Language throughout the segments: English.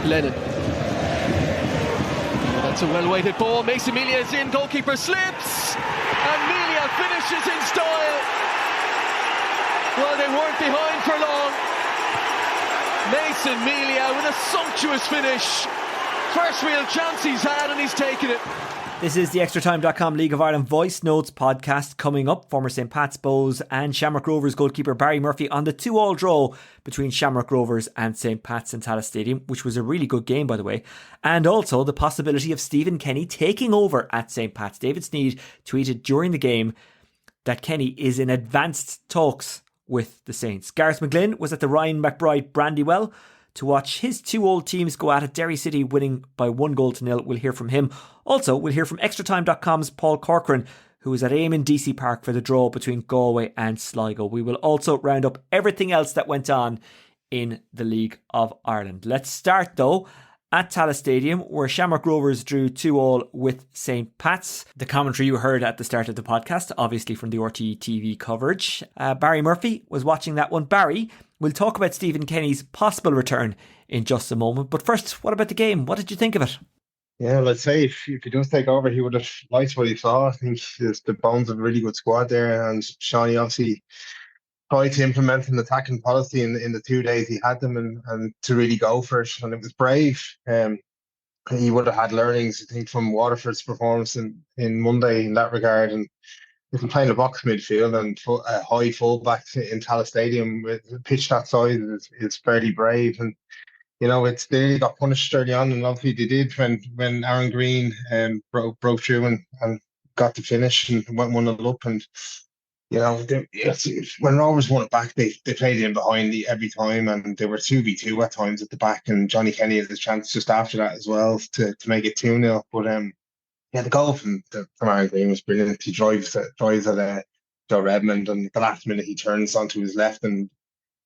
Lennon. Oh, that's a well-weighted ball. Mason Melia is in, goalkeeper slips, and Melia finishes in style. Well, they weren't behind for long. Mason Melia with a sumptuous finish. First real chance he's had, and he's taken it. This is the Extratime.com League of Ireland Voice Notes podcast. Coming up, former St. Pat's Bows and Shamrock Rovers goalkeeper Barry Murphy on the 2-2 draw between Shamrock Rovers and St. Pat's in Tallaght Stadium, which was a really good game, by the way. And also the possibility of Stephen Kenny taking over at St. Pat's. David Sneed tweeted during the game that Kenny is in advanced talks with the Saints. Gareth McGlynn was at the Ryan McBride Brandywell to watch his two old teams go at it. Derry City winning by 1-0. We'll hear from him. Also, we'll hear from Extratime.com's Paul Corcoran, who was at Eamon DC Park for the draw between Galway and Sligo. We will also round up everything else that went on in the League of Ireland. Let's start though at Tallaght Stadium, where Shamrock Rovers drew 2-2 with St. Pat's. The commentary you heard at the start of the podcast, obviously from the RTÉ TV coverage. Barry Murphy was watching that one. Barry, we'll talk about Stephen Kenny's possible return in just a moment. But first, what about the game? What did you think of it? Yeah, let's say if he does take over, he would have liked what he saw. I think there's the bones of a really good squad there, and Shawnee obviously tried to implement an attacking policy in the 2 days he had them, and to really go for it, and it was brave. He would have had learnings, I think, from Waterford's performance in Monday in that regard, and if you're playing a box midfield and a high fullback in Tallaght Stadium with a pitch that size, it's fairly brave. And you know, they got punished early on, and obviously they did when Aaron Green broke through and got the finish and went 1-0 up. And you know, when Rovers won it back, they played in behind every time, and they were 2v2 at times at the back. And Johnny Kenny had a chance just after that as well to make it 2-0. But yeah, the goal from Aaron Green was brilliant. He drives at Joe Redmond, and at the last minute he turns onto his left and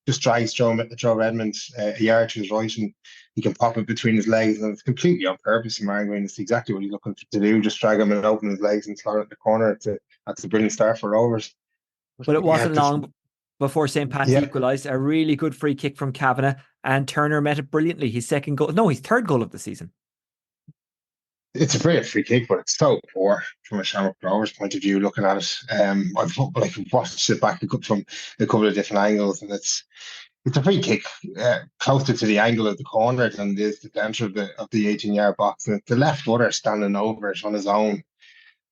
just drags Joe Redmond a yard to his right, and he can pop it between his legs, and it's completely on purpose from Aaron Green. It's exactly what he's looking to do, just drag him and open his legs and slot it in the corner. That's a brilliant start for Rovers. But it wasn't long before St. Pat's equalised. A really good free kick from Kavanagh, and Turner met it brilliantly. His third goal of the season. It's a brilliant free kick, but it's so poor from a Shamrock Rovers point of view. Looking at it, I've watched it back from a couple of different angles, and it's a free kick closer to the angle of the corner than it is the centre of the 18-yard box. And the left footer standing over it on his own.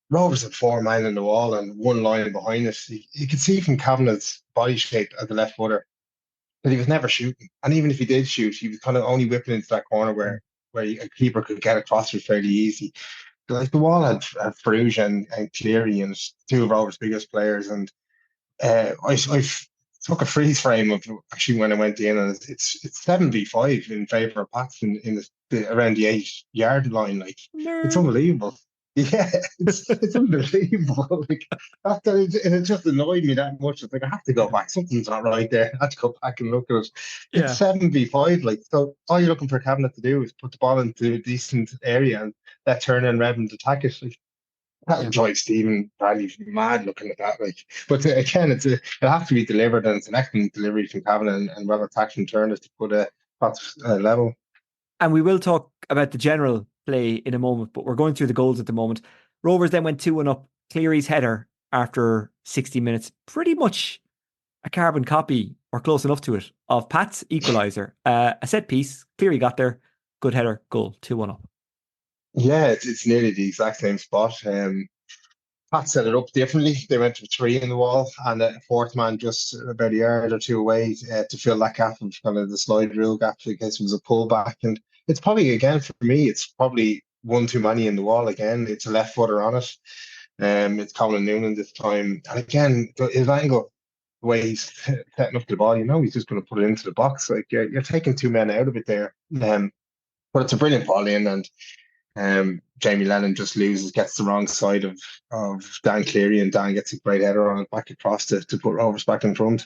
Rovers had 4 men in the wall and one line behind it. You could see from Kavanagh's body shape as the left footer that he was never shooting, and even if he did shoot, he was kind of only whipping into that corner where a keeper could get across it fairly easy. Like the wall had Farouj and Cleary, and 2 of Rovers' biggest players. And I took a freeze frame of actually when I went in, and it's 7v5 in favour of Pats in around the 8-yard line. Like, it's unbelievable. Yeah, it's unbelievable. Like, it just annoyed me that much. It's like, I have to go back. Something's not right there. I have to go back and look at it. It's 7v5. Like, so all you're looking for Kavanagh to do is put the ball into a decent area and let Turner and Redmond attack it. Like, that would drive Stephen Bradley mad looking at that. Like, but again, it'll have to be delivered, and it's an excellent delivery from Kavanagh and well attacked from Turner to put a level. And we will talk about the general play in a moment, but we're going through the goals at the moment. Rovers then went 2-1 up. Cleary's header after 60 minutes, pretty much a carbon copy or close enough to it of Pat's equaliser. A set piece, Cleary got there, good header, goal, 2-1 up. Yeah, it's nearly the exact same spot. Pat set it up differently. They went to 3 in the wall, and a 4th man just about a yard or 2 away to fill that gap, of kind of the slide rule gap in case it was a pullback. And it's probably, again, for me, it's probably one too many in the wall again. It's a left footer on it. It's Colin Noonan this time. And again, his angle, the way he's setting up the ball, you know, he's just going to put it into the box. Like, you're taking 2 men out of it there. But it's a brilliant ball in, and Jamie Lennon just gets the wrong side of Dan Cleary, and Dan gets a great header on it back across to put Rovers back in front.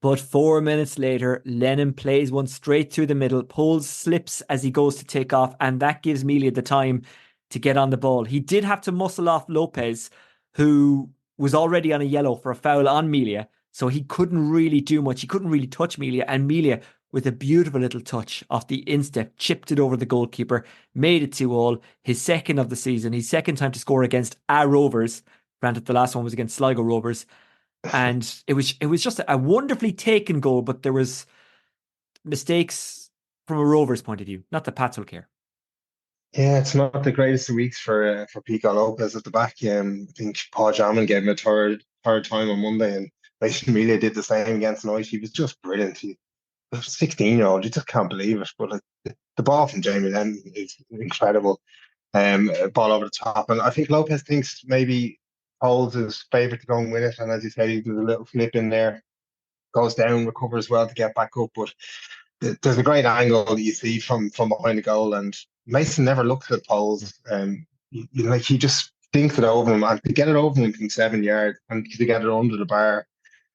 But 4 minutes later, Lennon plays one straight through the middle, pulls, slips as he goes to take off, and that gives Melia the time to get on the ball. He did have to muscle off Lopez, who was already on a yellow for a foul on Melia, so he couldn't really do much. He couldn't really touch Melia, and Melia with a beautiful little touch off the instep, chipped it over the goalkeeper, made it 2-2, his second of the season, his second time to score against our Rovers. Granted, the last one was against Sligo Rovers. And it was just a wonderfully taken goal, but there was mistakes from a Rovers point of view. Not that Pats will care. Yeah, it's not the greatest of weeks for Pico Lopez at the back. I think Paul Jamin gave him a third time on Monday, and Mason Amelia did the same against Noise. He was just brilliant. He was 16-year-old. You just can't believe it. But like, the ball from Jamie Lennon is incredible. Ball over the top, and I think Lopez thinks maybe holds his favourite to go and win it. And as you said, he does a little flip in there, goes down, recovers well to get back up. But there's a great angle that you see from behind the goal, and Mason never looks at poles. Like he just thinks it over him, and to get it over him from 7 yards, and to get it under the bar,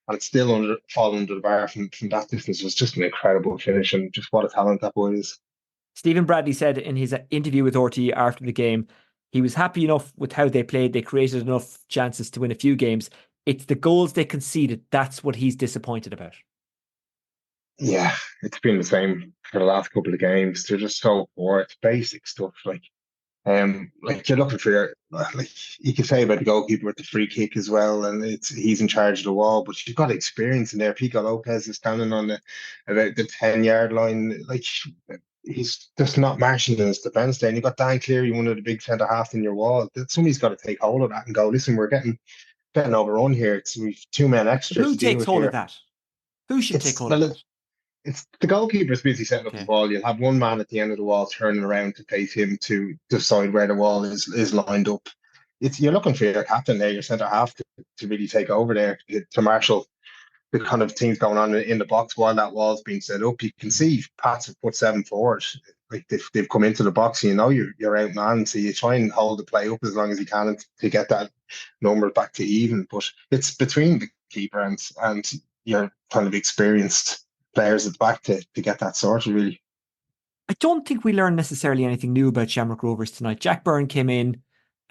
and it's still fall under the bar from that distance was just an incredible finish, and just what a talent that boy is. Stephen Bradley said in his interview with RTE after the game, he was happy enough with how they played. They created enough chances to win a few games. It's the goals they conceded. That's what he's disappointed about. Yeah, it's been the same for the last couple of games. They're just so poor. It's basic stuff. Like you're looking for like you could say about the goalkeeper with the free kick as well, and he's in charge of the wall. But you've got experience in there. Pico Lopez is standing on about the 10-yard line. Like he's just not marching in his defence there. And you've got Dan Cleary, one of the big centre halves in your wall. Somebody's got to take hold of that and go, listen, we're getting overrun here. We've 2 men extra Who to deal takes with hold here. of that? Who should take hold of that? It's the goalkeeper's busy setting up Okay. the ball. You'll have one man at the end of the wall turning around to face him to decide where the wall is lined up. You're looking for your captain there, your centre half, to really take over there, to marshal the kind of things going on in the box while that wall's being set up. You can see Pats have put 7 forward. Like they've come into the box, you know you're out man, so you try and hold the play up as long as you can to get that number back to even. But it's between the keeper and your kind of experienced players at the back to get that sorted, really. I don't think we learned necessarily anything new about Shamrock Rovers tonight. Jack Byrne came in,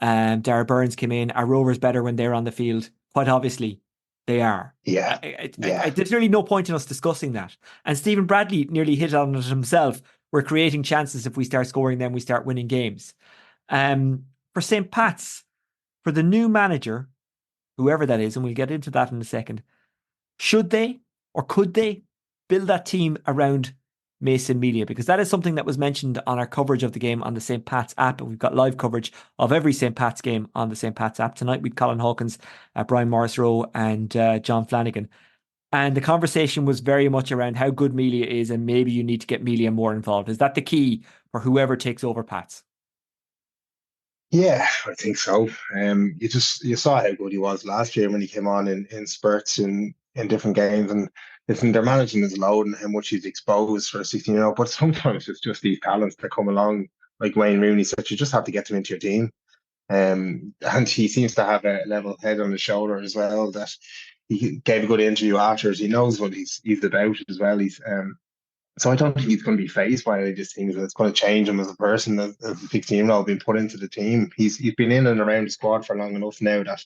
Dara Burns came in. Are Rovers better when they're on the field? Quite obviously, they are. Yeah. There's really no point in us discussing that. And Stephen Bradley nearly hit on it himself. We're creating chances. If we start scoring, then we start winning games. For St. Pat's, for the new manager, whoever that is, and we'll get into that in a second, should they or could they build that team around Mason Melia? Because that is something that was mentioned on our coverage of the game on the St. Pat's app, and we've got live coverage of every St. Pat's game on the St. Pat's app. Tonight with Colin Hawkins, Brian Morris-Rowe and John Flanagan. And the conversation was very much around how good Melia is, and maybe you need to get Melia more involved. Is that the key for whoever takes over Pat's? Yeah, I think so. You saw how good he was last year when he came on in spurts in different games, and listen, their managing is low and how much he's exposed for a 16-year-old. But sometimes it's just these talents that come along, like Wayne Rooney said, you just have to get them into your team. And he seems to have a level head on his shoulder as well. That he gave a good interview afterwards. He knows what he's about as well. So I don't think he's going to be phased by any of these things. It's going to change him as a person, as a 16-year-old being put into the team. He's been in and around the squad for long enough now that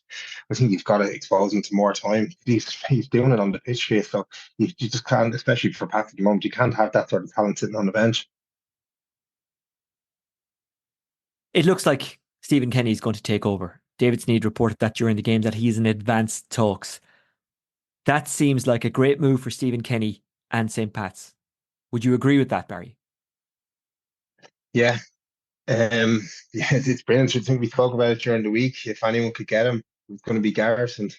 I think you've got to expose him to more time. He's doing it on the pitch here, so you just can't, especially for Pat at the moment, you can't have that sort of talent sitting on the bench. It looks like Stephen Kenny is going to take over. David Sneed reported that during the game that he's in advanced talks. That seems like a great move for Stephen Kenny and St. Pat's. Would you agree with that, Barry? Yeah. It's brilliant. I think we spoke about it during the week. If anyone could get him, it's going to be Gareth, and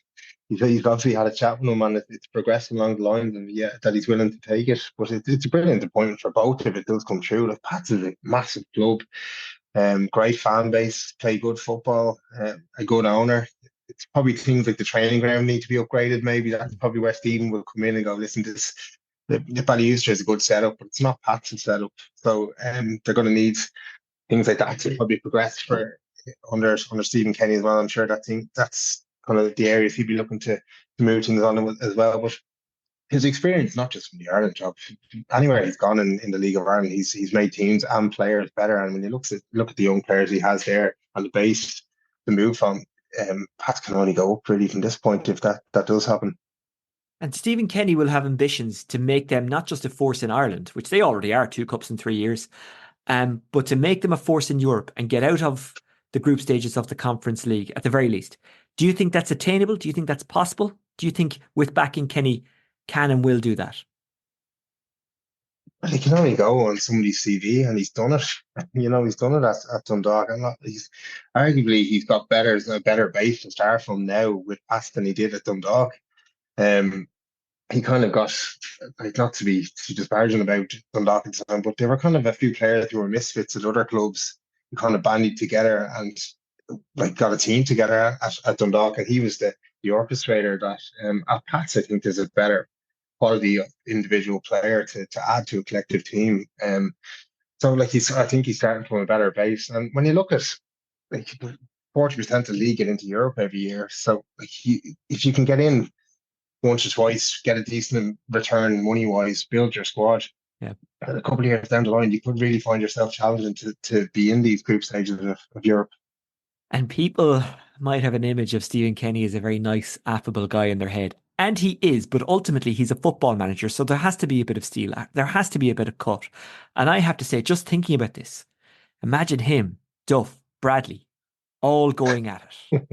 he's obviously had a chat with him, and it's progressing along the lines, and that he's willing to take it. But it's a brilliant appointment for both if it does come true. Like Pats is a massive club, great fan base, play good football, a good owner. It's probably things like the training ground need to be upgraded. Maybe that's probably where Stephen will come in and go, listen, the Ballyuster is a good setup, but it's not Pat's setup. So they're going to need things like that to probably progress for under Stephen Kenny as well. I'm sure that's kind of the areas he'd be looking to move things on as well. But his experience, not just from the Ireland job, anywhere he's gone in the League of Ireland, he's made teams and players better. And when you look at the young players he has there on the base to move from, Pat can only go up really from this point if that does happen. And Stephen Kenny will have ambitions to make them not just a force in Ireland, which they already are, 2 cups in 3 years, but to make them a force in Europe and get out of the group stages of the Conference League at the very least. Do you think that's attainable? Do you think that's possible? Do you think with backing Kenny can and will do that? But he can only go on somebody's CV, and he's done it. He's done it at Dundalk. And he's arguably he's got a better base to start from now with Pass than he did at Dundalk. Um, he kind of got, like, not to be too disparaging about Dundalk at the time, but there were kind of a few players who were misfits at other clubs who kind of banded together and like got a team together at Dundalk, and he was the orchestrator that at Pats I think there's a better quality individual player to add to a collective team. So like I think he's starting from a better base. And when you look at like 40% of the league get into Europe every year, so like if you can get in once or twice, get a decent return money wise, build your squad. Yeah. And a couple of years down the line, you could really find yourself challenging to be in these group stages of Europe. And people might have an image of Stephen Kenny as a very nice, affable guy in their head. And he is, but ultimately he's a football manager. So there has to be a bit of steel. There has to be a bit of cut. And I have to say, just thinking about this, imagine him, Duff, Bradley, all going at it.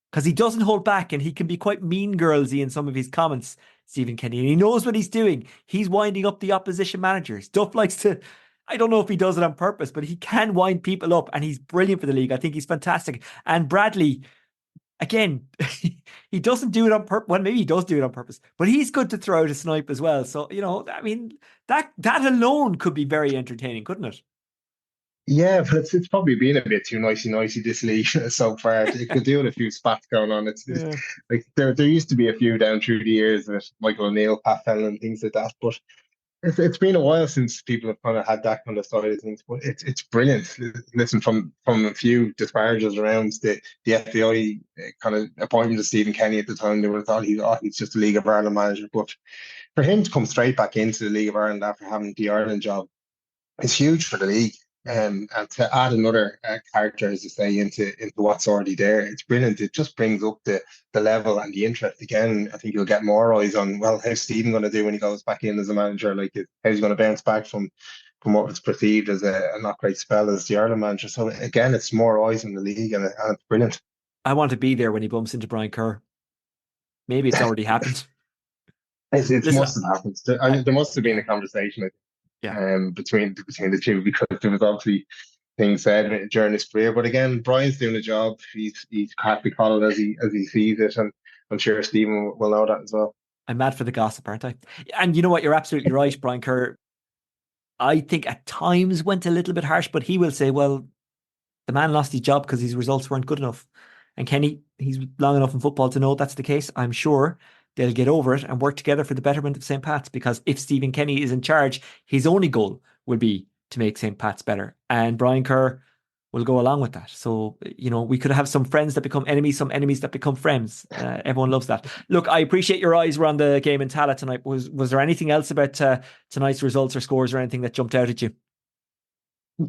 Because he doesn't hold back and he can be quite mean girlsy in some of his comments, Stephen Kenny. And he knows what he's doing. He's winding up the opposition managers. Duff likes to, I don't know if he does it on purpose, but he can wind people up and he's brilliant for the league. I think he's fantastic. And Bradley, again, he doesn't do it on purpose. Well, maybe he does do it on purpose, but he's good to throw out a snipe as well. So, I mean, that alone could be very entertaining, couldn't it? Yeah, but it's probably been a bit too nicey this league so far. It could do with a few spats going on. It's like there used to be a few down through the years with Michael O'Neill, Pat Fennell, and things like that. But it's been a while since people have kind of had that kind of side of things. But it's brilliant. Listen, from a few disparages around the FAI kind of appointment of Stephen Kenny at the time, they would have thought he's just a League of Ireland manager. But for him to come straight back into the League of Ireland after having the Ireland job is huge for the league. And to add another character, as you say, into what's already there, it's brilliant. It just brings up the level and the interest again. I think you'll get more eyes on, well, how's Stephen going to do when he goes back in as a manager? Like, how's he going to bounce back from what was perceived as a not great spell as the Ireland manager? So again, it's more eyes in the league, and it's brilliant. I want to be there when he bumps into Brian Kerr. Maybe it's already happened. It must have happened. There must have been a conversation. Yeah. Between the two, because there was obviously things said during his career. But again, Brian's doing a job. He's happy call it as he sees it, and I'm sure Stephen will know that as well. I'm mad for the gossip, aren't I? And you know what? You're absolutely right, Brian Kerr. I think at times went a little bit harsh, but he will say, well, the man lost his job because his results weren't good enough. And Kenny, he's long enough in football to know that's the case. I'm sure they'll get over it and work together for the betterment of St. Pat's, because if Stephen Kenny is in charge, his only goal will be to make St. Pat's better. And Brian Kerr will go along with that. So, we could have some friends that become enemies, some enemies that become friends. Everyone loves that. Look, I appreciate your eyes were on the game in Tallaght tonight. Was there anything else about tonight's results or scores or anything that jumped out at you?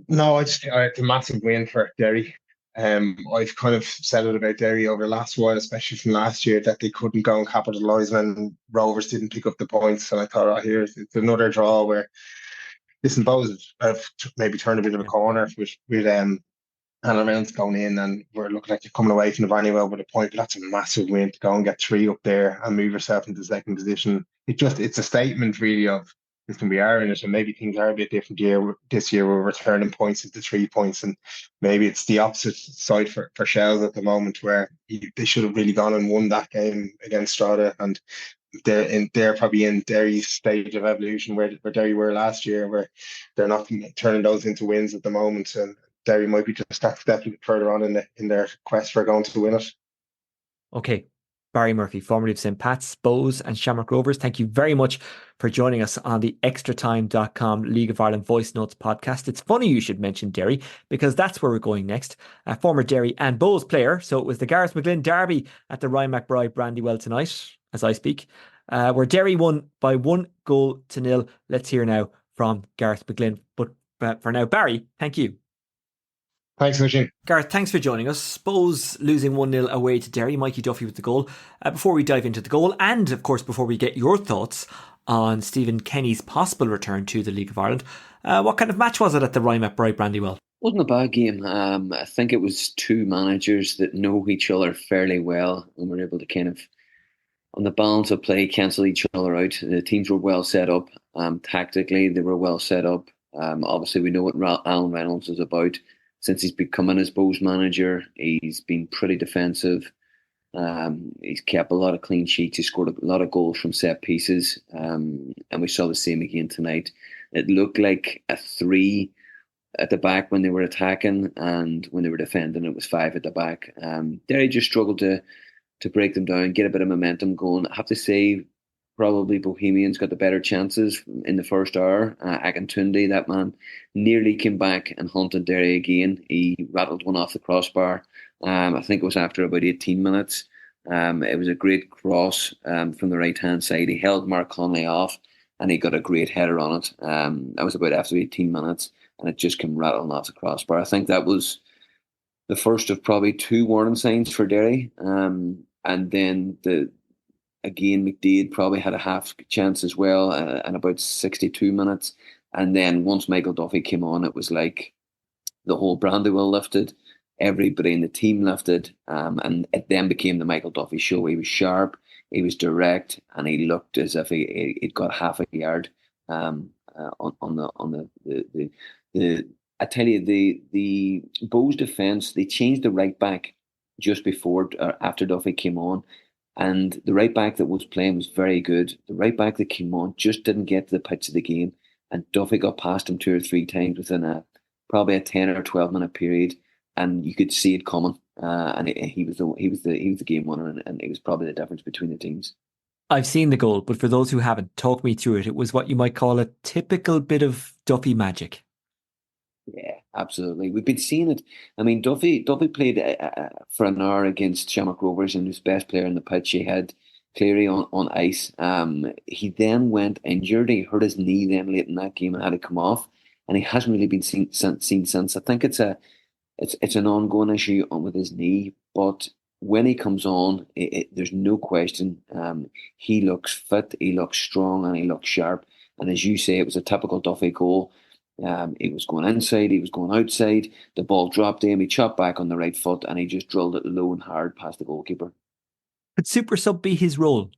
No, it's a massive win for Derry. I've kind of said it about Derry over the last while, especially from last year, that they couldn't go and capitalise when Rovers didn't pick up the points. And I thought, it's another draw where, listen, Bows have maybe turned a bit of a corner with Anna Rounds going in, and we're looking like you're coming away from the Vanywell with a point. But that's a massive win to go and get 3 up there and move yourself into second position. It's a statement really of, listen, we are in it, and maybe things are a bit different this year. We're returning points into 3 points, and maybe it's the opposite side for Shells at the moment, where they should have really gone and won that game against Strada, and they're probably in Derry's stage of evolution where Derry were last year, where they're not turning those into wins at the moment, and Derry might be just that step further on in their quest for going to win it. Okay. Barry Murphy, formerly of St. Pat's, Bows and Shamrock Rovers, thank you very much for joining us on the Extratime.com League of Ireland Voice Notes podcast. It's funny you should mention Derry, because that's where we're going next. A former Derry and Bows player, so it was the Gareth McGlynn derby at the Ryan McBride Brandywell tonight, as I speak, where Derry won by 1-0. Let's hear now from Gareth McGlynn. But for now, Barry, thank you. Thanks, Eugene. Gareth, thanks for joining us. Suppose losing 1-0 away to Derry, Mikey Duffy with the goal. Before we dive into the goal, and of course before we get your thoughts on Stephen Kenny's possible return to the League of Ireland, what kind of match was it at the Rime at Bright Brandywell? Wasn't a bad game. I think it was two managers that know each other fairly well and were able to kind of, on the balance of play, cancel each other out. The teams were well set up. Tactically, they were well set up. Obviously, we know what Alan Reynolds is about. Since he's becoming his Bows manager, he's been pretty defensive. He's kept a lot of clean sheets. He scored a lot of goals from set pieces. And we saw the same again tonight. It looked like a 3 at the back when they were attacking, and when they were defending, it was 5 at the back. Derry just struggled to break them down, get a bit of momentum going. I have to say, probably Bohemians got the better chances in the first hour. Akintunde, that man, nearly came back and hunted Derry again. He rattled one off the crossbar. I think it was after about 18 minutes. It was a great cross from the right-hand side. He held Mark Conley off, and he got a great header on it. That was about after 18 minutes, and it just came rattling off the crossbar. I think that was the first of probably 2 warning signs for Derry. And then again, McDaid probably had a half chance as well in about 62 minutes. And then once Michael Duffy came on, it was like the whole Brandywell lifted, everybody in the team lifted, and it then became the Michael Duffy show. He was sharp, he was direct, and he looked as if he'd got half a yard on the I tell you, the Bows defence, they changed the right back just before after Duffy came on. And the right back that was playing was very good. The right back that came on just didn't get to the pitch of the game, and Duffy got past him 2 or 3 times within probably a 10 or 12 minute period, and you could see it coming. And he was the game winner, and it was probably the difference between the teams. I've seen the goal, but for those who haven't, talk me through it. It was what you might call a typical bit of Duffy magic. Yeah, absolutely. We've been seeing it. I mean, Duffy played for an hour against Shamrock Rovers, and his best player in the pitch. He had Cleary on ice. He then went injured. He hurt his knee then late in that game and had to come off. And he hasn't really been seen since. I think it's an ongoing issue with his knee. But when he comes on, there's no question. He looks fit, he looks strong, and he looks sharp. And as you say, it was a typical Duffy goal. He was going inside, he was going outside. The ball dropped him, he chopped back on the right foot, and he just drilled it low and hard past the goalkeeper. Could Super Sub be his role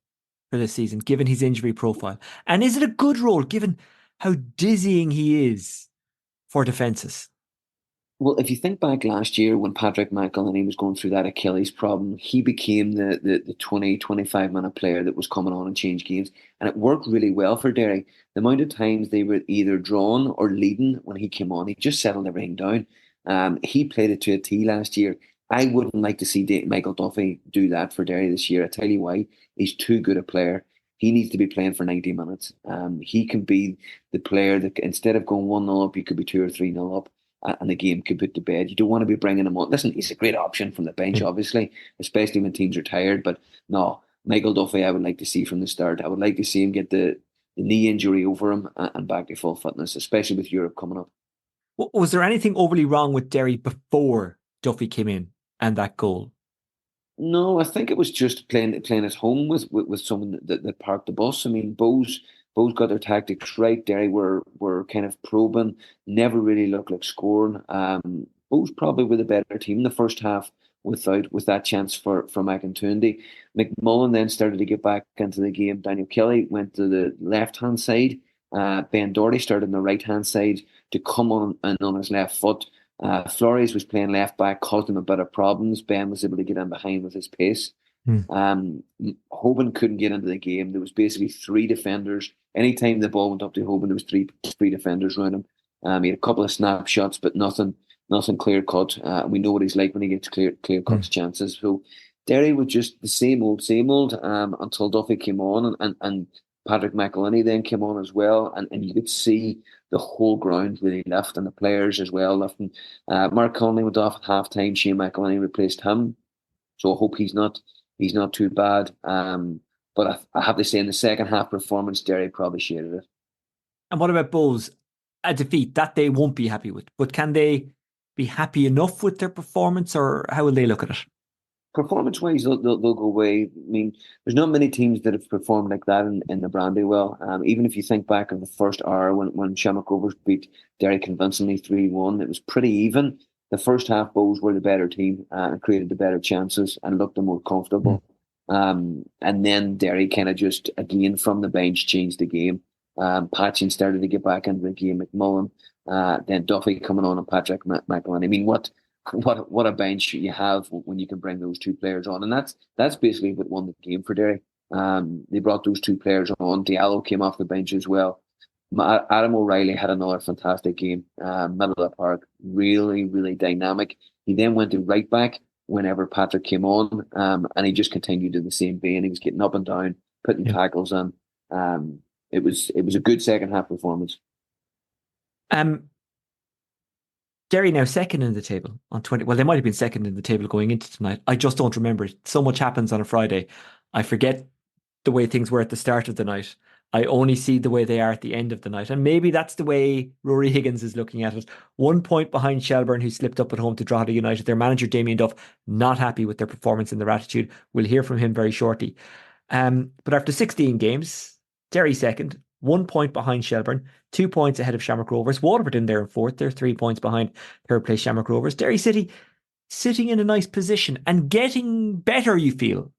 for this season, given his injury profile? And is it a good role, given how dizzying he is for defences? Well, if you think back last year when Patrick McGlynn was going through that Achilles problem, he became the 20, 25-minute player that was coming on and changed games. And it worked really well for Derry. The amount of times they were either drawn or leading when he came on, he just settled everything down. He played it to a T last year. I wouldn't like to see Michael Duffy do that for Derry this year. I tell you why. He's too good a player. He needs to be playing for 90 minutes. He can be the player that instead of going 1-0 up, you could be 2 or 3-0 up. And the game could put to bed. You don't want to be bringing him on. Listen, he's a great option from the bench, obviously, especially when teams are tired. But no, Michael Duffy, I would like to see from the start. I would like to see him get the knee injury over him and back to full fitness, especially with Europe coming up. Was there anything overly wrong with Derry before Duffy came in and that goal? No, I think it was just playing at home with someone that parked the bus. I mean, Bows got their tactics right. Derry were kind of probing, never really looked like scoring. Bows probably were the better team in the first half with that chance for Akintunde. McMullen then started to get back into the game. Daniel Kelly went to the left-hand side. Ben Doherty started on the right-hand side to come on his left foot. Flores was playing left back, caused him a bit of problems. Ben was able to get in behind with his pace. Hoban couldn't get into the game. There was basically 3 defenders. Anytime the ball went up to Hoban, there was three defenders around him. He had a couple of snapshots, but nothing clear cut. We know what he's like when he gets clear cut chances. So Derry was just the same old until Duffy came on and Patrick McGlynn then came on as well, and you could see the whole ground really lift, and the players as well lifting. Mark Conley went off at half time. Shane McElhinney replaced him, so I hope he's not too bad. But I have to say, in the second half performance, Derry probably shaded it. And what about Bows? A defeat that they won't be happy with, but can they be happy enough with their performance, or how will they look at it? Performance-wise, they'll go away. I mean, there's not many teams that have performed like that in the Brandywell. Even if you think back of the first hour when Shamrock Rovers beat Derry convincingly 3-1, it was pretty even. The first half, Bows were the better team and created the better chances and looked the more comfortable. And then Derry kind of just, again, from the bench, changed the game. Patching started to get back into the game. McMullen, then Duffy coming on, and Patrick McGlynn. I mean, what a bench you have when you can bring those two players on, and that's basically what won the game for Derry. They brought those two players on. Diallo came off the bench as well. Adam O'Reilly had another fantastic game, middle of the park, really, really dynamic. He then went to right back whenever Patrick came on, and he just continued in the same vein. He was getting up and down, putting tackles in. It was a good second half performance. Derry now second in the table on 20. Well, they might have been second in the table going into tonight. I just don't remember it. So much happens on a Friday. I forget the way things were at the start of the night. I only see the way they are at the end of the night. And maybe that's the way Rory Higgins is looking at it. 1 point behind Shelbourne, who slipped up at home to Drogheda United. Their manager, Damien Duff, not happy with their performance and their attitude. We'll hear from him very shortly. But after 16 games, Derry second, 1 point behind Shelbourne, 2 points ahead of Shamrock Rovers. Waterford in there in fourth. They're 3 points behind third place Shamrock Rovers. Derry City sitting in a nice position and getting better, you feel?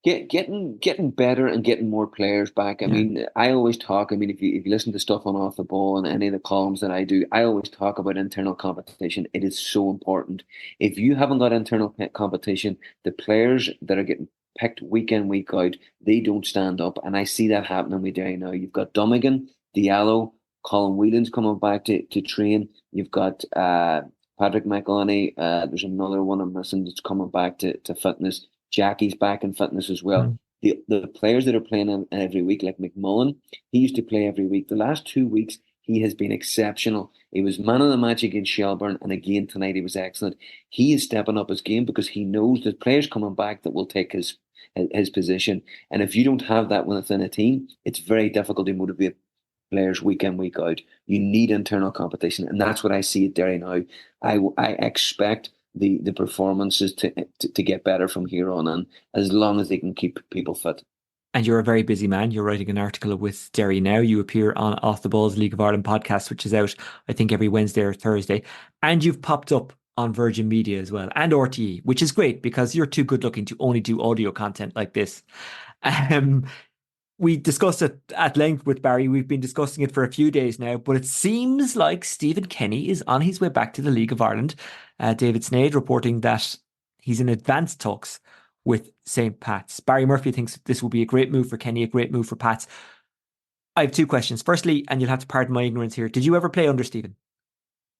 Getting better and getting more players back. I mean, I always talk. I mean, if you listen to stuff on Off the Ball and any of the columns that I do, I always talk about internal competition. It is so important. If you haven't got internal competition, the players that are getting picked week in, week out, they don't stand up. And I see that happening with Derry now. You've got Dummigan, Diallo, Colin Whelan's coming back to train. You've got Patrick McElhenney. There's another one I'm missing that's coming back to fitness. Jackie's back in fitness as well. The players that are playing in every week, like McMullen, he used to play every week. The last 2 weeks, he has been exceptional. He was man of the match against Shelbourne, and again tonight he was excellent. He is stepping up his game because he knows there's players coming back that will take his position. And if you don't have that within a team, it's very difficult to motivate players week in, week out. You need internal competition, and that's what I see at Derry now. I expect the performances to get better from here on in, as long as they can keep people fit. And you're a very busy man. You're writing an article with Derry now. You appear on Off the Ball's League of Ireland podcast, which is out, I think, every Wednesday or Thursday. And you've popped up on Virgin Media as well, and RTE, which is great because you're too good looking to only do audio content like this. We discussed it at length with Barry. We've been discussing it for a few days now, but it seems like Stephen Kenny is on his way back to the League of Ireland. David Sneyd reporting that he's in advanced talks with St. Pat's. Barry Murphy thinks this will be a great move for Kenny, a great move for Pat's. I have two questions. Firstly, and you'll have to pardon my ignorance here, did you ever play under Stephen?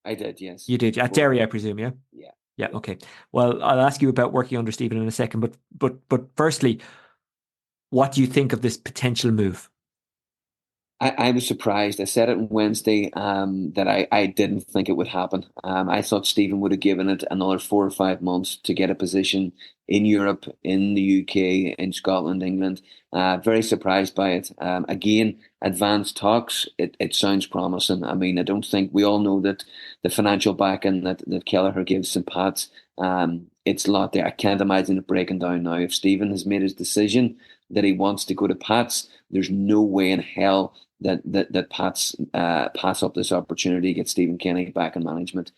I did, yes. You did? At Derry, I presume, yeah? Yeah. Yeah, okay. Well, I'll ask you about working under Stephen in a second, but firstly, what do you think of this potential move? I was surprised. I said it on Wednesday that I didn't think it would happen. I thought Stephen would have given it another 4 or 5 months to get a position in Europe, in the UK, in Scotland, England. Very surprised by it. Again, advanced talks, it sounds promising. I mean, I don't think, we all know that the financial backing that Kelleher gives St. Pat's, it's a lot there. I can't imagine it breaking down now. If Stephen has made his decision that he wants to go to Pat's, there's no way in hell that Pat's pass up this opportunity, get Stephen Kenny back in management.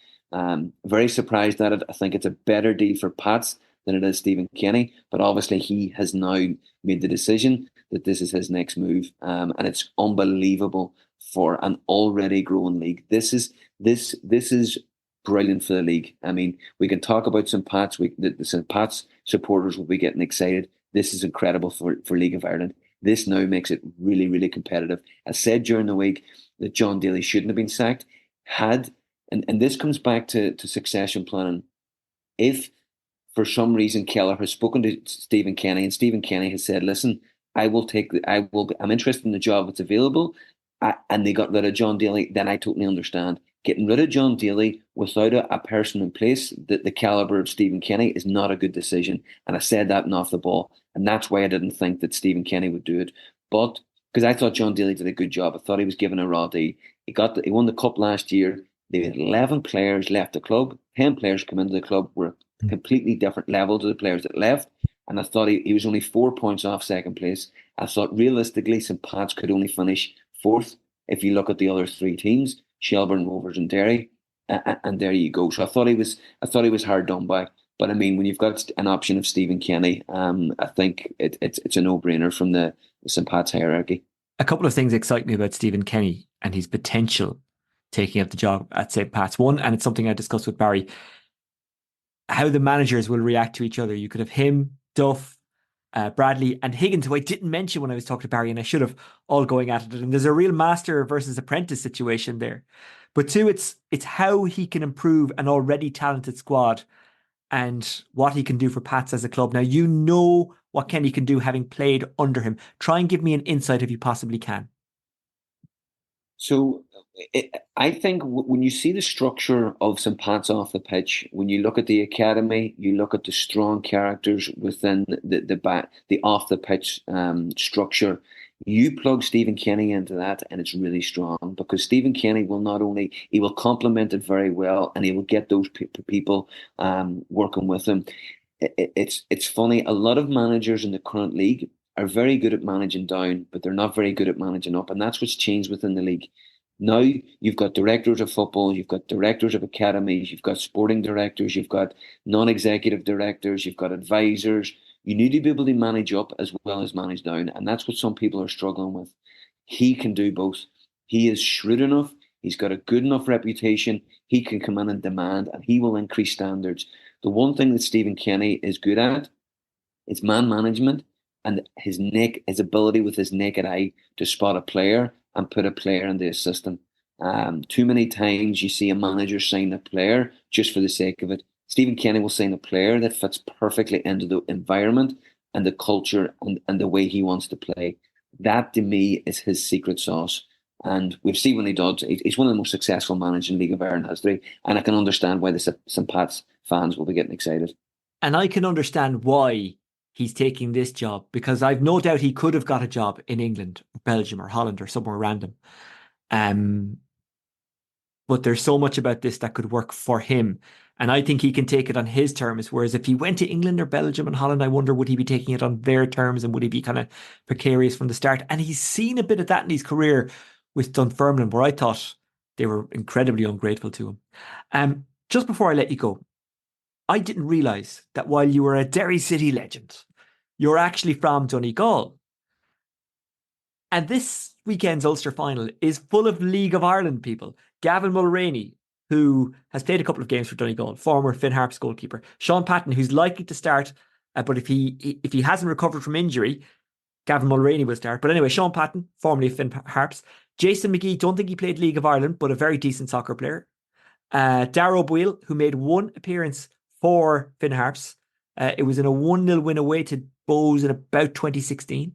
Very surprised at it. I think it's a better deal for Pat's than it is Stephen Kenny, but obviously he has now made the decision that this is his next move, and it's unbelievable for an already growing league. This is brilliant for the league. I mean, we can talk about St. Pat's. The St. Pat's supporters will be getting excited. This is incredible for League of Ireland. This now makes it really, really competitive. I said during the week that John Daly shouldn't have been sacked. And this comes back to succession planning. If for some reason Kelleher has spoken to Stephen Kenny and Stephen Kenny has said, listen, I'm interested in the job that's available, and they got rid of John Daly, then I totally understand. Getting rid of John Daly without a person in place, the calibre of Stephen Kenny, is not a good decision. And I said that in Off the Ball. And that's why I didn't think that Stephen Kenny would do it. But because I thought John Daly did a good job. I thought he was given a raw deal. He won the cup last year. They had 11 players left the club. 10 players come into the club were completely different level to the players that left. And I thought he was only 4 points off second place. I thought realistically St. Pat's could only finish fourth if you look at the other three teams, Shelbourne, Rovers and Derry. And there you go. So I thought he was hard done by. But I mean, when you've got an option of Stephen Kenny, I think it's a no-brainer from the St. Pat's hierarchy. A couple of things excite me about Stephen Kenny and his potential taking up the job at St. Pat's. One, and it's something I discussed with Barry, how the managers will react to each other. You could have him, Duff, Bradley and Higgins, who I didn't mention when I was talking to Barry, and I should have, all going at it. And there's a real master versus apprentice situation there. But two, it's how he can improve an already talented squad and what he can do for Pats as a club. Now, you know what Kenny can do having played under him. Try and give me an insight if you possibly can. So I think when you see the structure of St. Pat's off the pitch, when you look at the academy, you look at the strong characters within the off the pitch structure, you plug Stephen Kenny into that and it's really strong, because Stephen Kenny will he will complement it very well, and he will get those people working with him. It's funny, a lot of managers in the current league are very good at managing down, but they're not very good at managing up, and that's what's changed within the league. Now you've got directors of football, you've got directors of academies, you've got sporting directors, you've got non-executive directors, you've got advisors. You need to be able to manage up as well as manage down, and that's what some people are struggling with. He can do both. He is shrewd enough, he's got a good enough reputation, he can come in and demand, and he will increase standards. The one thing that Stephen Kenny is good at is man management, and his ability with his naked eye to spot a player and put a player into his system. Too many times you see a manager sign a player just for the sake of it. Stephen Kenny will sign a player that fits perfectly into the environment and the culture and the way he wants to play. That, to me, is his secret sauce. And we've seen when he does, he's one of the most successful managers in League of Ireland history. And I can understand why the St. Pat's fans will be getting excited. And I can understand why he's taking this job, because I've no doubt he could have got a job in England, Belgium or Holland or somewhere random. But there's so much about this that could work for him. And I think he can take it on his terms. Whereas if he went to England or Belgium and Holland, I wonder, would he be taking it on their terms, and would he be kind of precarious from the start? And he's seen a bit of that in his career with Dunfermline, where I thought they were incredibly ungrateful to him. Just before I let you go, I didn't realise that while you were a Derry City legend, you're actually from Donegal. And this weekend's Ulster final is full of League of Ireland people. Gavin Mulroney, who has played a couple of games for Donegal, former Finn Harps goalkeeper. Sean Patton, who's likely to start, but if he hasn't recovered from injury, Gavin Mulroney will start. But anyway, Sean Patton, formerly Finn Harps. Jason McGee, don't think he played League of Ireland, but a very decent soccer player. Darrow Boyle, who made one appearance for Finn Harps. It was in a 1-0 win away to Bohs in about 2016.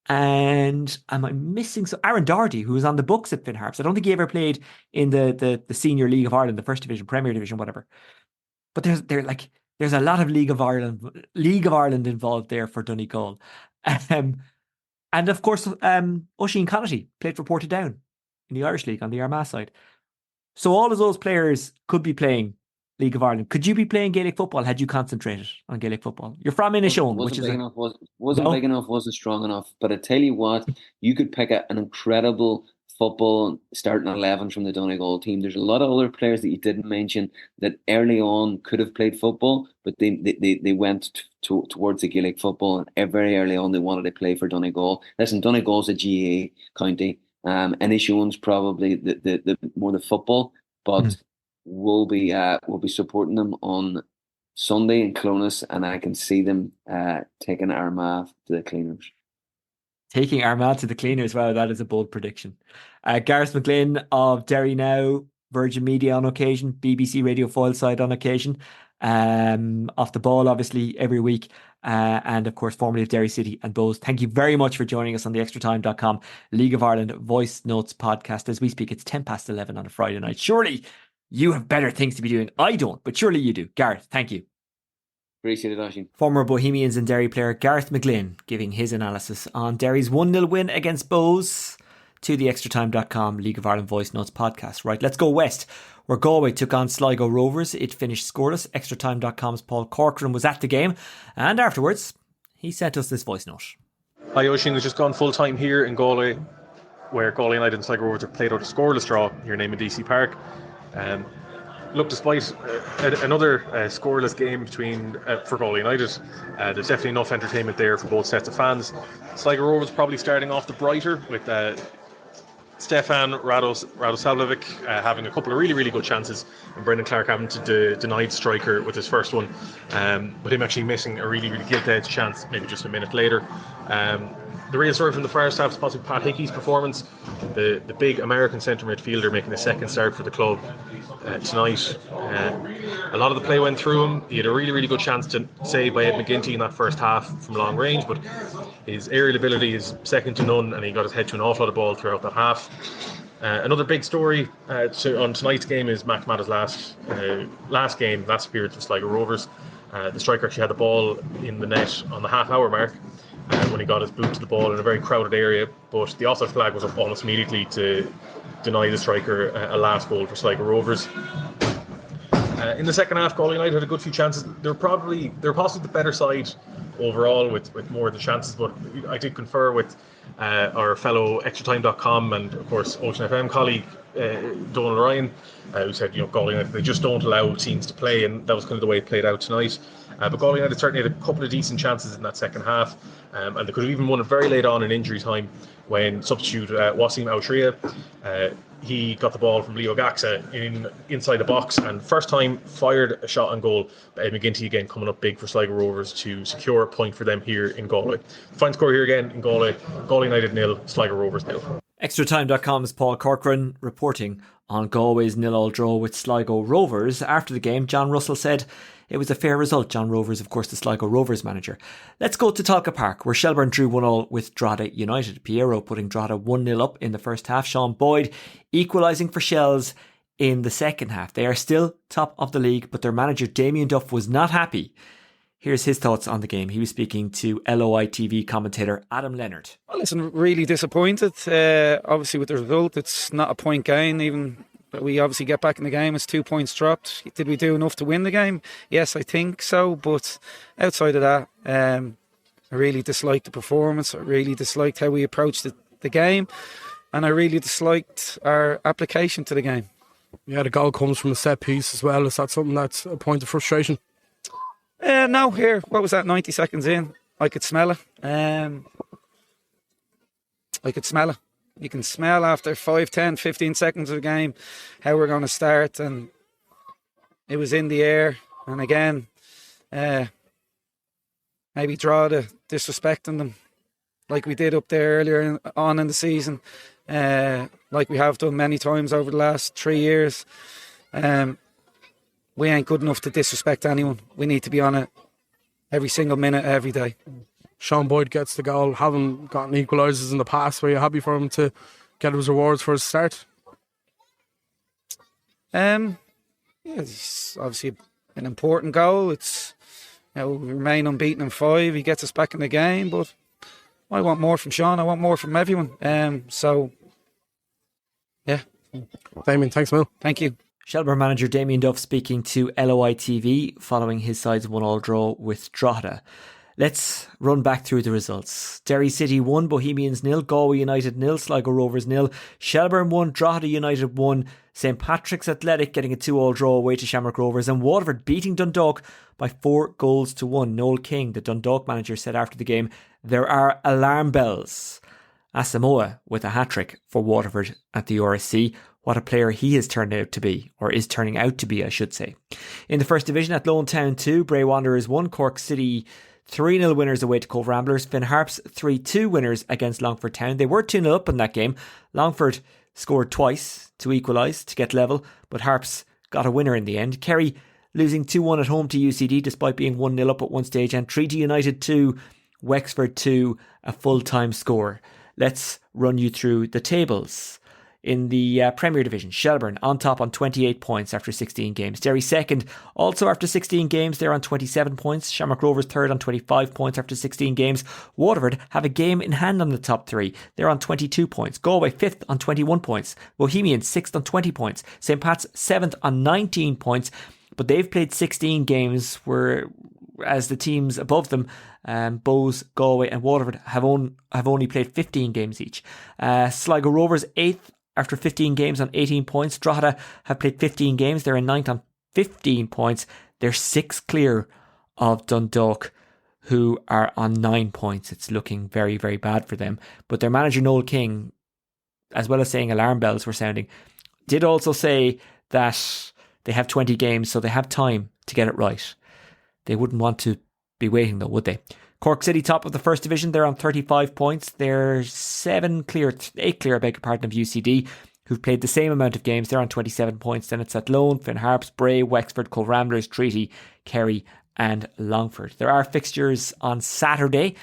And am I missing Aaron Doherty, who was on the books at Finn Harps. I don't think he ever played in the senior League of Ireland, the first division, Premier Division, whatever. But there's a lot of League of Ireland involved there for Donegal. And of course, Oisin Langan played for Portadown in the Irish League on the Armagh side. So all of those players could be playing League of Ireland. Could you be playing Gaelic football had you concentrated on Gaelic football? You're from Inishowen, which is wasn't big enough, wasn't strong enough. But I tell you what, you could pick an incredible football starting 11 from the Donegal team. There's a lot of other players that you didn't mention that early on could have played football, but they went towards the Gaelic football, and very early on they wanted to play for Donegal. Listen, Donegal's a GAA county. Inishowen's probably the more the football, but we'll be supporting them on Sunday in Clonus, and I can see them taking Armagh to the cleaners. Taking Armagh to the cleaners, wow, that is a bold prediction. Gareth McGlynn of Derry Now, Virgin Media on occasion, BBC Radio Foilside on occasion, off the ball obviously every week, and of course formerly of Derry City and Bohs. Thank you very much for joining us on the Extratime.com League of Ireland Voice Notes podcast. As we speak, it's 11:10 on a Friday night. Surely you have better things to be doing. I don't, but surely you do. Gareth, thank you. Appreciate it, Oisin. Former Bohemians and Derry player Gareth McGlynn giving his analysis on Derry's 1-0 win against Bohs. to the Extratime.com League of Ireland Voice Notes podcast. Right, let's go west, where Galway took on Sligo Rovers. It finished scoreless. Extratime.com's Paul Corcoran was at the game, and afterwards he sent us this voice note. Hi, Oisin has just gone full time here in Galway, where Galway United and Sligo Rovers have played out a scoreless draw here in DC Park. Look, despite another scoreless game for Galway United, there's definitely enough entertainment there for both sets of fans. Sligo Rovers probably starting off the brighter with Stefan Radosavljevic having a couple of really, really good chances, and Brendan Clark having to deny the striker with his first one, but him actually missing a really, really gilt-edged chance maybe just a minute later. The real story from the first half is possibly Pat Hickey's performance, the big American centre midfielder making a second start for the club tonight. A lot of the play went through him. He had a really, really good chance to save by Ed McGinty in that first half from long range, but his aerial ability is second to none, and he got his head to an awful lot of ball throughout that half. Another big story on tonight's game is Mac Mata's last appearance for Sligo Rovers. The striker actually had the ball in the net on the half-hour mark when he got his boot to the ball in a very crowded area, but the offside flag was up almost immediately to deny the striker a last goal for Sligo Rovers. In the second half, Galway United had a good few chances. They're possibly the better side overall with more of the chances, but I did confer with our fellow Extratime.com and of course Ocean FM colleague Donald Ryan, who said, Galway United, they just don't allow teams to play, and that was kind of the way it played out tonight. But Galway United certainly had a couple of decent chances in that second half, and they could have even won it very late on in injury time when substitute Wasim Autria, he got the ball from Leo Gaxa inside the box, and first time fired a shot on goal. Ed McGinty again coming up big for Sligo Rovers to secure a point for them here in Galway. Fine score here again in Galway. Galway United 0, Sligo Rovers 0. Extratime.com's Paul Corcoran reporting on Galway's 0-0 draw with Sligo Rovers. After the game, John Russell said it was a fair result. John Rovers, of course, the Sligo Rovers manager. Let's go to Talca Park, where Shelbourne drew 1-1 with Drogheda United. Piero putting Drogheda 1-0 up in the first half. Sean Boyd equalising for Shells in the second half. They are still top of the league, but their manager Damien Duff was not happy. Here's his thoughts on the game. He was speaking to LOI TV commentator Adam Leonard. Well, listen, really disappointed. Obviously, with the result, it's not a point gain. Even we obviously get back in the game, it's 2 points dropped. Did we do enough to win the game? Yes, I think so. But outside of that, I really disliked the performance. I really disliked how we approached the game. And I really disliked our application to the game. Yeah, the goal comes from a set piece as well. Is that something that's a point of frustration? No, here, what was that, 90 seconds in? I could smell it. I could smell it. You can smell after 5, 10, 15 seconds of the game how we're going to start, and it was in the air. And again, maybe Drogheda disrespecting them like we did up there earlier on in the season, like we have done many times over the last 3 years. We ain't good enough to disrespect anyone. We need to be on it every single minute, every day. Sean Boyd gets the goal. Haven't gotten equalisers in the past. Were you happy for him to get his rewards for his start? It's obviously an important goal. It's, we remain unbeaten in 5. He gets us back in the game, but I want more from Sean. I want more from everyone. Yeah. Damien, thanks, Will. Thank you. Shelbourne manager Damien Duff speaking to LOI TV following his side's 1-1 draw with Drogheda. Let's run back through the results. Derry City 1, Bohemians 0, Galway United 0, Sligo Rovers 0, Shelbourne 1, Drogheda United 1, St Patrick's Athletic getting a 2-2 draw away to Shamrock Rovers, and Waterford beating Dundalk by 4-1. Noel King, the Dundalk manager, said after the game, "There are alarm bells." Asamoah with a hat-trick for Waterford at the RSC. What a player he has turned out to be, or is turning out to be, I should say. In the First Division, at Lone Town 2, Bray Wanderers 1, Cork City 3-0 winners away to Cove Ramblers. Finn Harps 3-2 winners against Longford Town. They were 2-0 up in that game. Longford scored twice to equalise, to get level, but Harps got a winner in the end. Kerry losing 2-1 at home to UCD despite being 1-0 up at one stage, and Treaty United 2, Wexford 2, a full-time score. Let's run you through the tables. In the Premier Division, Shelbourne on top on 28 points after 16 games. Derry second, also after 16 games, they're on 27 points. Shamrock Rovers third on 25 points after 16 games. Waterford have a game in hand on the top three. They're on 22 points. Galway fifth on 21 points. Bohemians sixth on 20 points. St. Pat's seventh on 19 points. But they've played 16 games, whereas the teams above them, Bohs, Galway and Waterford, have only played 15 games each. Sligo Rovers 8th after 15 games on 18 points. Drogheda have played 15 games. They're in 9th on 15 points. They're 6 clear of Dundalk, who are on 9 points. It's looking very, very bad for them. But their manager, Noel King, as well as saying alarm bells were sounding, did also say that they have 20 games, so they have time to get it right. They wouldn't want to be waiting though, would they? Cork City, top of the first division, they're on 35 points. They're 8 clear, of UCD, who've played the same amount of games. They're on 27 points. Then it's Athlone, Finn Harps, Bray, Wexford, Cole Ramblers, Treaty, Kerry and Longford. There are fixtures on Saturday,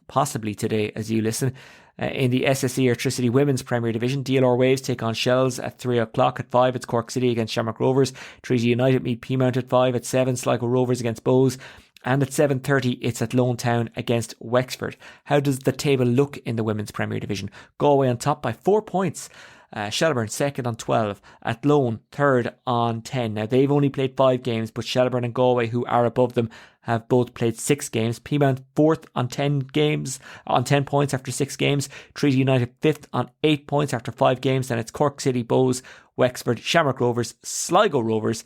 possibly today as you listen. In the SSE Electricity Women's Premier Division, DLR Waves take on Shells at 3 o'clock. At 5, it's Cork City against Shamrock Rovers. Treaty United meet Peamount at 5. At 7, Sligo Rovers against Bohs. And at 7:30, it's at Lone Town against Wexford. How does the table look in the Women's Premier Division? Galway on top by 4 points. Shelbourne second on 12. Athlone third on 10. Now they've only played 5 games, but Shelbourne and Galway, who are above them, have both played 6 games. Peamount fourth on 10 points after 6 games. Treaty United fifth on 8 points after 5 games. Then it's Cork City, Bohs, Wexford, Shamrock Rovers, Sligo Rovers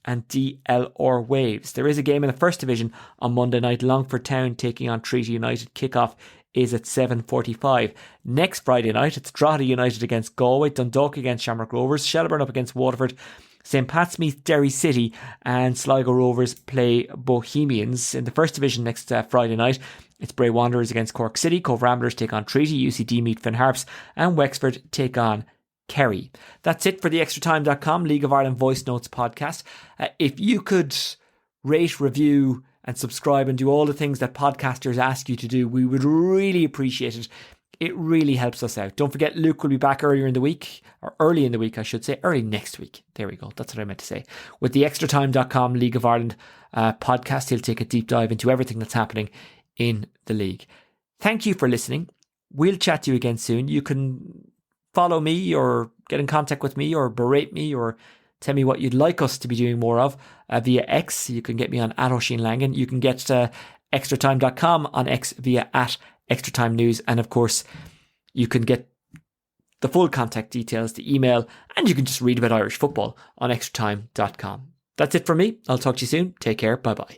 and DLR Waves. There is a game in the first division on Monday night. Longford Town taking on Treaty United. Kickoff is at 7:45. Next Friday night, it's Drogheda United against Galway, Dundalk against Shamrock Rovers, Shelbourne up against Waterford, St. Pat's meets Derry City and Sligo Rovers play Bohemians. In the first division next Friday night, it's Bray Wanderers against Cork City, Cove Ramblers take on Treaty, UCD meet Finn Harps and Wexford take on Kerry. That's it for the Extratime.com League of Ireland Voice Notes podcast. If you could rate, review and subscribe and do all the things that podcasters ask you to do, we would really appreciate it. It really helps us out. Don't forget, Luke will be back early in the week, early next week. There we go. That's what I meant to say. With the Extratime.com League of Ireland podcast, he'll take a deep dive into everything that's happening in the league. Thank you for listening. We'll chat to you again soon. You can follow me or get in contact with me or berate me or tell me what you'd like us to be doing more of via X. You can get me on @Oisin Langan. You can get Extratime.com on X via @Extratime News. And of course, you can get the full contact details, the email, and you can just read about Irish football on Extratime.com. That's it from me. I'll talk to you soon. Take care. Bye-bye.